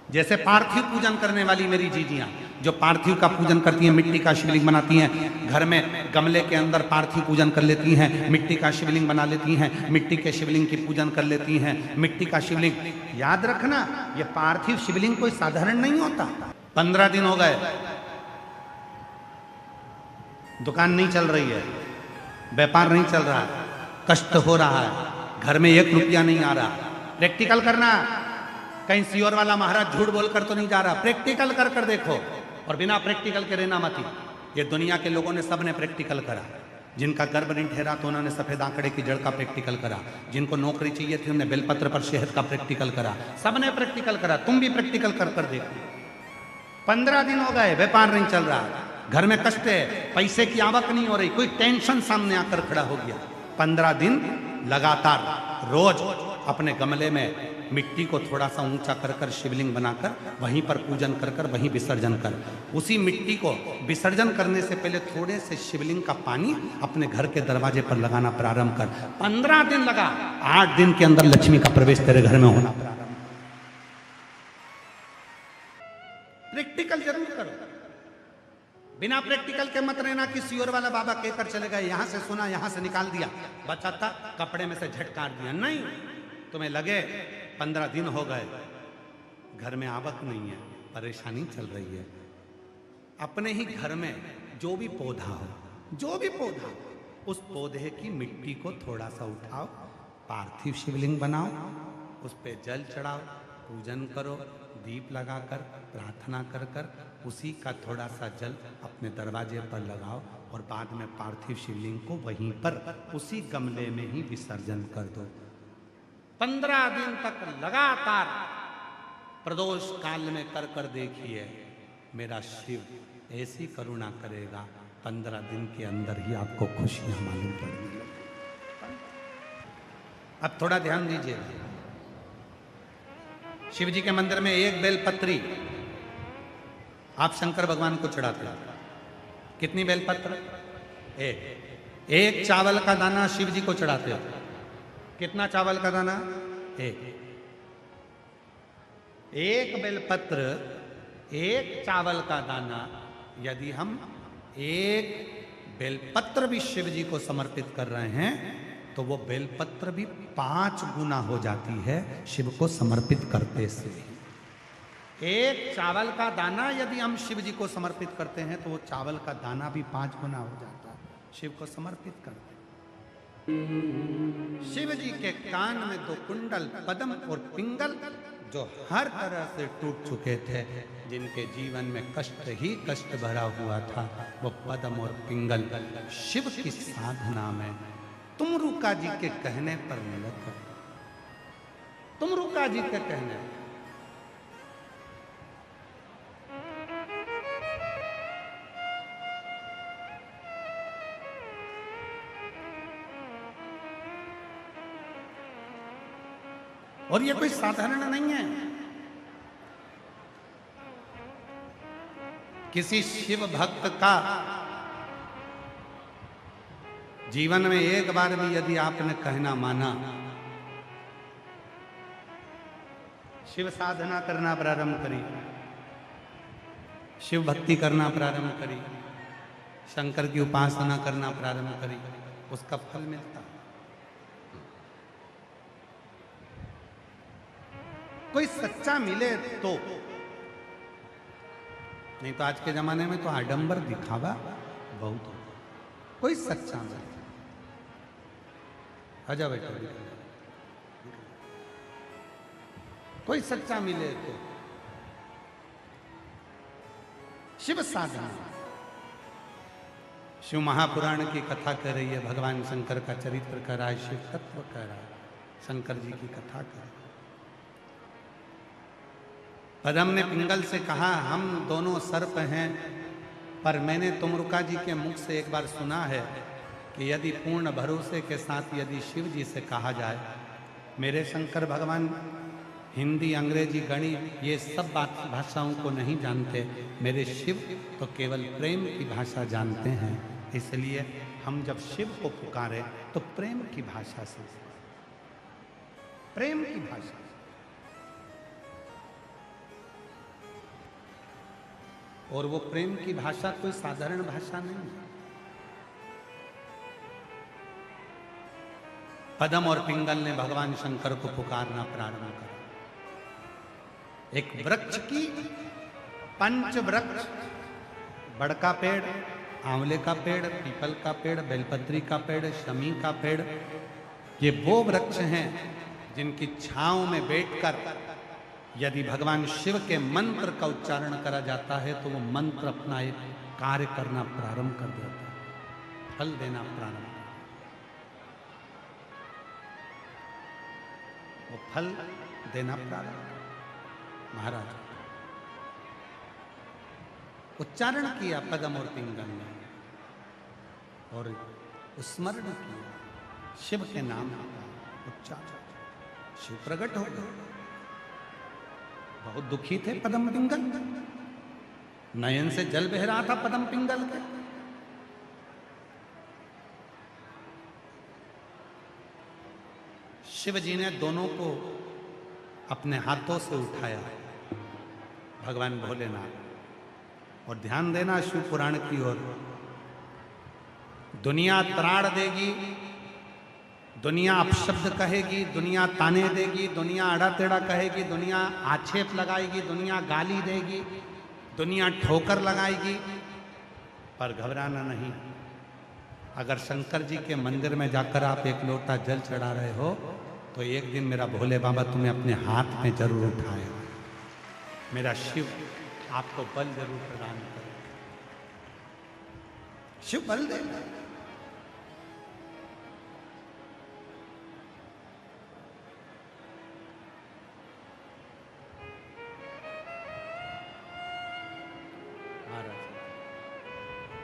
जैसे पार्थिव पूजन करने वाली मेरी जीजियां जो पार्थिव का पूजन करती हैं, मिट्टी का शिवलिंग बनाती हैं, घर में गमले के अंदर पार्थिव पूजन कर लेती हैं, मिट्टी का शिवलिंग बना लेती हैं, मिट्टी के शिवलिंग की पूजन कर लेती हैं। मिट्टी का शिवलिंग, याद रखना ये पार्थिव शिवलिंग कोई साधारण नहीं होता। 15 दिन हो गए, दुकान नहीं चल रही है, व्यापार नहीं चल रहा है, कष्ट हो रहा है, घर में 1 रुपया नहीं आ रहा। प्रैक्टिकल करना, कहीं सियोर वाला महाराज झूठ बोलकर तो नहीं जा रहा, प्रैक्टिकल कर कर देखो। और बिना प्रैक्टिकल के रहना मत। ये दुनिया के लोगों ने सबने प्रैक्टिकल करा। जिनका गर्भ नहीं ठहरा तो उन्होंने सफेद आंकड़े की जड़ का प्रैक्टिकल करा, जिनको नौकरी चाहिए थी उन्होंने बेलपत्र पर शहद का प्रैक्टिकल करा, सबने प्रैक्टिकल करा। तुम भी प्रैक्टिकल कर कर देखो। 15 दिन हो गए, व्यापार नहीं चल रहा, घर में कष्ट है, पैसे की आवक नहीं हो रही, कोई टेंशन सामने आकर खड़ा हो गया। 15 दिन लगातार रोज अपने गमले में मिट्टी को थोड़ा सा ऊंचा कर कर शिवलिंग बनाकर वहीं पर पूजन कर कर वहीं विसर्जन कर। उसी मिट्टी को विसर्जन करने से पहले थोड़े से शिवलिंग का पानी अपने घर के दरवाजे पर लगाना प्रारंभ कर। 15 दिन लगा, 8 दिन के अंदर लक्ष्मी का प्रवेश तेरे घर में होना प्रारंभ। प्रैक्टिकल जरूर करो, बिना प्रैक्टिकल के मत रहना कि सियोर वाला बाबा कहकर चले गए, यहां से सुना यहां से निकाल दिया, बचा था कपड़े में से झटकार दिया। नहीं, तुम्हें लगे 15 दिन हो गए, घर में आवक नहीं है, परेशानी चल रही है, अपने ही घर में जो भी पौधा हो, जो भी पौधा, उस पौधे की मिट्टी को थोड़ा सा उठाओ, पार्थिव शिवलिंग बनाओ, उस पे जल चढ़ाओ, पूजन करो, दीप लगाकर प्रार्थना कर कर उसी का थोड़ा सा जल अपने दरवाजे पर लगाओ और बाद में पार्थिव शिवलिंग को वहीं पर उसी गमले में ही विसर्जन कर दो। 15 दिन तक लगातार प्रदोष काल में कर कर देखिए, मेरा शिव ऐसी करुणा करेगा, 15 दिन के अंदर ही आपको खुशियां मालूम पड़ेंगी। अब थोड़ा ध्यान दीजिए, शिव जी के मंदिर में एक बेलपत्री आप शंकर भगवान को चढ़ाते हैं। कितनी बेलपत्र? एक चावल का दाना शिव जी को चढ़ाते हो। कितना चावल का दाना? एक बेलपत्र, एक चावल का दाना। यदि हम एक बेलपत्र भी शिव जी को समर्पित कर रहे हैं तो वो बेलपत्र भी 5 गुना हो जाती है शिव को समर्पित करते से। एक चावल का दाना यदि हम शिव जी को समर्पित करते हैं तो वो चावल का दाना भी 5 गुना हो जाता है शिव को समर्पित करते। शिव जी के कान में 2 कुंडल पद्म और पिंगल जो हर तरह से टूट चुके थे, जिनके जीवन में कष्ट ही कष्ट भरा हुआ था, वो पद्म और पिंगल शिव की साधना में तुमरुका जी के कहने पर मिला था। तुमरुका जी के कहने और ये कोई साधारण नहीं है। किसी शिव भक्त का जीवन में एक बार भी यदि आपने कहना माना, शिव साधना करना प्रारंभ करी, शिव भक्ति करना प्रारंभ करी, शंकर की उपासना करना प्रारंभ करी, उसका फल मिलता। कोई सच्चा मिले तो, नहीं तो आज के जमाने में तो आडंबर दिखावा बहुत हो। कोई सच्चा मिले, आजा बेटा, कोई सच्चा मिले तो शिव साधना। शिव महापुराण की कथा कर रही है, भगवान शंकर का चरित्र कर रहा है, शिव तत्व कर रहा है, शंकर जी की कथा कर रहा है। पद्म ने पिंगल से कहा, हम दोनों सर्प हैं, पर मैंने तुमरुका जी के मुख से एक बार सुना है कि यदि पूर्ण भरोसे के साथ यदि शिव जी से कहा जाए, मेरे शंकर भगवान हिंदी, अंग्रेजी, गणित ये सब भाषाओं को नहीं जानते, मेरे शिव तो केवल प्रेम की भाषा जानते हैं, इसलिए हम जब शिव को पुकारें तो प्रेम की भाषा से, प्रेम की भाषा। और वो प्रेम की भाषा कोई साधारण भाषा नहीं है। पदम और पिंगल ने भगवान शंकर को पुकारना प्रारंभ करा। एक वृक्ष की पंच वृक्ष, बड़का पेड़, आंवले का पेड़, पीपल का पेड़, बेलपत्री का पेड़, शमी का पेड़, ये वो वृक्ष हैं जिनकी छांव में बैठकर यदि भगवान शिव के मंत्र का उच्चारण करा जाता है तो वो मंत्र अपना एक कार्य करना प्रारंभ कर देता है, फल देना प्रारंभ। वो फल देना प्रारंभ। महाराज उच्चारण किया पदम और पिंगल ने और स्मरण किया शिव के नाम का उच्चारण। शिव प्रकट हो गए। बहुत दुखी थे पदम पिंगल, नयन से जल बह रहा था पदम पिंगल के। शिव जी ने दोनों को अपने हाथों से उठाया, भगवान भोलेनाथ। और ध्यान देना शिव पुराण की ओर। दुनिया त्राण देगी, दुनिया अपशब्द कहेगी, दुनिया ताने देगी, दुनिया अड़ा टेढ़ा कहेगी, दुनिया आक्षेप लगाएगी, दुनिया गाली देगी, दुनिया ठोकर लगाएगी, पर घबराना नहीं। अगर शंकर जी के मंदिर में जाकर आप एक लोटा जल चढ़ा रहे हो तो एक दिन मेरा भोले बाबा तुम्हें अपने हाथ में जरूर उठाएगा। मेरा शिव आपको बल जरूर प्रदान करेगा। शिव बल देगा।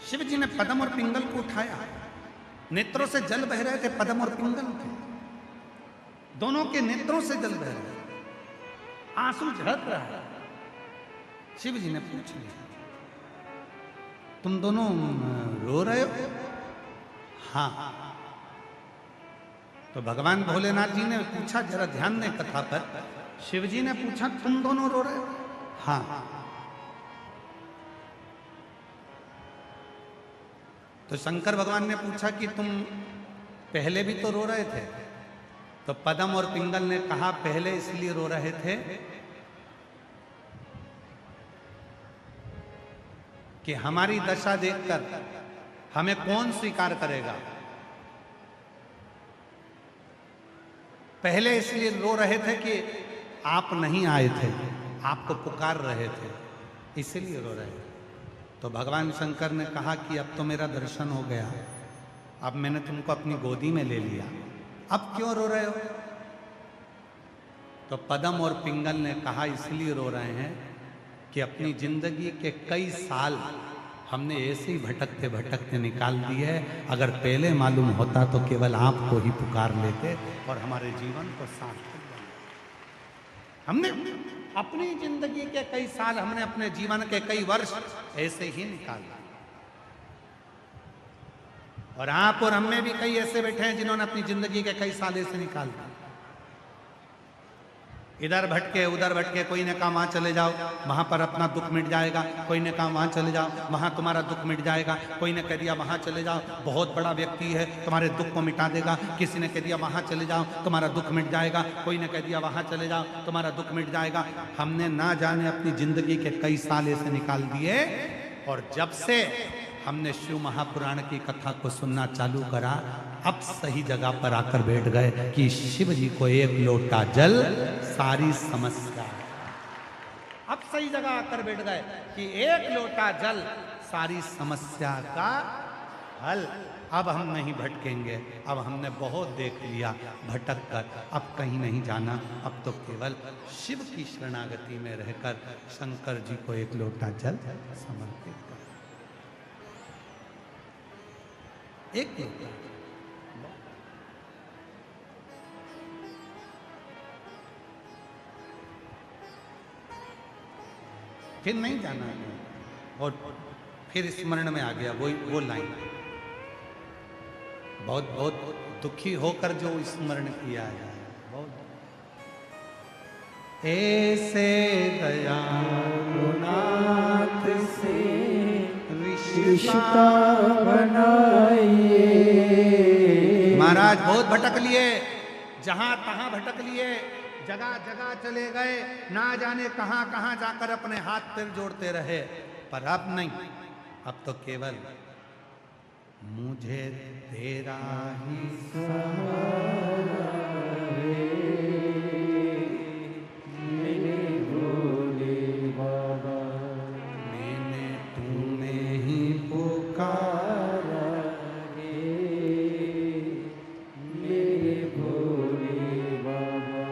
शिव जी ने पदम और पिंगल को उठाया। नेत्रों से जल बह रहे थे पदम और पिंगल के, दोनों के नेत्रों से जल बह रहे, आंसू झड़क रहा है। शिव जी ने पूछ लिया, तुम दोनों रो रहे हो? हाँ। तो भगवान भोलेनाथ जी ने पूछा, जरा ध्यान दें कथा पर। शिव जी ने पूछा, तुम दोनों रो रहे हो? हाँ। तो शंकर भगवान ने पूछा कि तुम पहले भी तो रो रहे थे? तो पदम और पिंगल ने कहा, पहले इसलिए रो रहे थे कि हमारी दशा देखकर हमें कौन स्वीकार करेगा। पहले इसलिए रो रहे थे कि आप नहीं आए थे, आपको पुकार रहे थे, इसलिए रो रहे थे। तो भगवान शंकर ने कहा कि अब तो मेरा दर्शन हो गया, अब मैंने तुमको अपनी गोदी में ले लिया, अब क्यों रो रहे हो? तो पदम और पिंगल ने कहा, इसलिए रो रहे हैं कि अपनी जिंदगी के कई साल हमने ऐसे ही भटकते भटकते निकाल दिए। अगर पहले मालूम होता तो केवल आपको ही पुकार लेते और हमारे जीवन को सार्थक बनाते। हमने अपनी जिंदगी के कई साल, हमने अपने जीवन के कई वर्ष ऐसे ही निकाल दिए। और आप और हम में भी कई ऐसे बैठे हैं जिन्होंने अपनी जिंदगी के कई साल ऐसे निकाल दिए। इधर भटके उधर भटके, कोई ने कहा वहां चले जाओ, वहां पर अपना दुख मिट जाएगा। कोई ने कहा वहां चले जाओ, वहां तुम्हारा दुख मिट जाएगा। कोई ने कह दिया वहां चले जाओ, बहुत बड़ा व्यक्ति है, तुम्हारे दुख को मिटा देगा। किसी ने कह दिया वहां चले जाओ, तुम्हारा दुख मिट जाएगा। कोई ने कह दिया वहां चले जाओ, तुम्हारा दुख मिट जाएगा। हमने ना जाने अपनी जिंदगी के कई साल ऐसे निकाल दिए। और जब से हमने शिव महापुराण की कथा को सुनना चालू करा, अब सही जगह पर आकर बैठ गए कि शिव जी को एक लोटा जल सारी समस्या। अब सही जगह आकर बैठ गए कि एक लोटा जल सारी समस्या का हल। अब हम नहीं भटकेंगे, अब हमने बहुत देख लिया भटक कर, अब कहीं नहीं जाना। अब तो केवल शिव की शरणागति में रहकर शंकर जी को एक लोटा जल समर्पित कर, एक लोटा। फिर नहीं जाना है। और फिर स्मरण में आ गया वो लाइन, बहुत बहुत दुखी होकर जो स्मरण किया है। बहुत ऐसे दयालु नाथ से रिश्ता बनाइए। महाराज बहुत भटक लिए, जहां तहां भटक लिए, जगह जगह चले गए, ना जाने कहां कहां जाकर अपने हाथ पैर जोड़ते रहे, पर अब नहीं, अब तो केवल मुझे तेरा ही सहारा है, मेरे भोले बाबा, मैंने तुम्हें ही पुकारा रे मेरे भोले बाबा।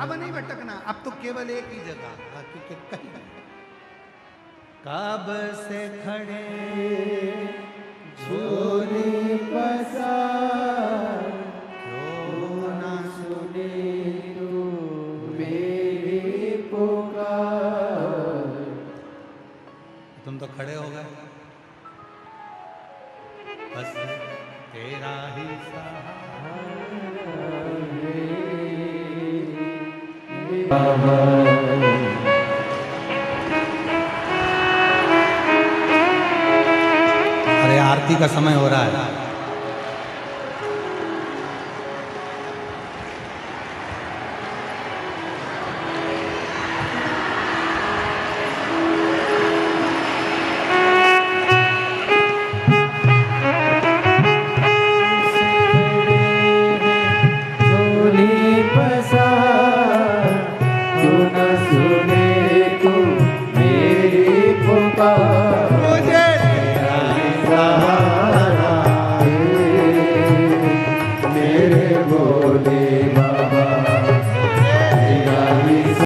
अब नहीं भटकना, अब तो केवल एक ही जगह, क्योंकि कहीं कब से खड़े झोली पसार, क्यों ना सुने तू मेरी पुकार। तुम तो खड़े हो गए, बस तेरा ही सहारा बाबा। अरे आरती का समय हो रहा है। झोली पसार, क्यों न सुने